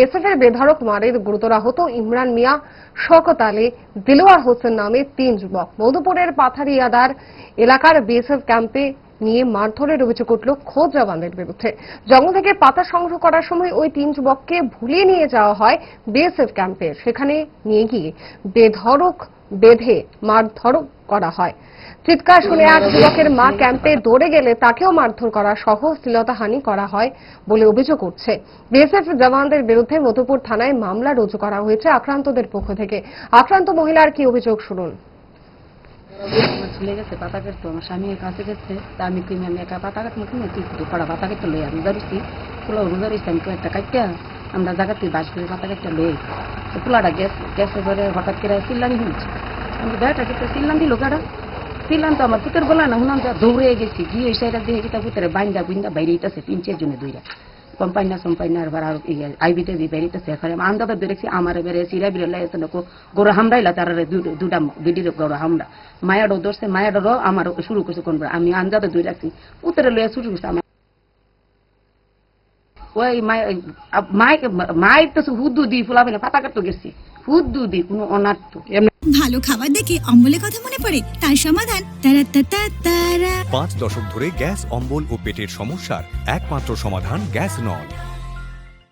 এসএফের বেধড়ক মারে গুরুতর আহত ইমরান মিয়া, শওকত আলী, দিলওয়ার হোসেন নামে 3 যুবক। মধুপুরের পাথারিয়াদার এলাকার বিএসএফ ক্যাম্পে নিয়ে মারধরের অভিযোগ উঠল খোদ জওয়ানদের বিরুদ্ধে। জঙ্গল থেকে পাতা সংগ্রহ করার সময় ওই 3 যুবককে ভুলিয়ে নিয়ে যাওয়া হয় বিএসএফ ক্যাম্পে। সেখানে নিয়ে গিয়ে বেধড়ক বেঁধে মারধর করা হয়। চিৎকার শুনে এক যুবকের মা ক্যাম্পে দৌড়ে গেলে তাকেও মারধর করা সহ শ্লীলতাহানি করা হয় বলে অভিযোগ উঠছে। বিএসএফ জওয়ানদের বিরুদ্ধে মধুপুর থানায় মামলা রুজু করা হয়েছে আক্রান্তদের পক্ষ থেকে। আক্রান্ত মহিলার কি অভিযোগ শুনুন। আমার চলে গেছে পাতা কাটতো, আমার স্বামীর কাছে গেছে, তা আমি একা পাতা কাটবো কিনে তুই কড়া পাতা কাটতে লই আমি ধরেছি রোজা রয়েছি আমি একটা কাটটা আমরা জায়গাতে বাস করে পাতা কাটটা লই পোলাটা গ্যাসে করে হঠাৎ করে চিল্লানি হয়েছে। আমি বেড়াটা যেতে চিল্লান দিল গাড়া চিল্লান তো আমার পুতের বলা না শুনাম দৌড়ে গেছি গিয়ে ওই সাইডা দিয়ে গেটা পুতের বাইন্দা বুইন্দা বাইরে ইতাছে 3-4 জনে দইরা কম্পাইনা আর আইবিতে বেরিতেছে এখন আন্দাটা বেড়েছি আমার বেড়ে সিরা বিড়ে গোড়া হামড়াইলা তার দুটা বিডির গোড়া হামড়া মায়াডো ধরছে মায়াডো আমার শুরু করছে কোন আমি আন্দাতে দই রাখছি উত্তরে লইয়া শুরু করছে আমার ওই মায়ের তো হুদ্দু দি ফুলাবে না পাতা কাটতে গেছি হুদ্দু দি কোনো অনার্থ। ভালো খাবার দেখে অম্বলের কথা মনে পড়ে, তার সমাধান তারা 5 দশক ধরে গ্যাস, অম্বল ও পেটের সমস্যার একমাত্র সমাধান গ্যাস নল।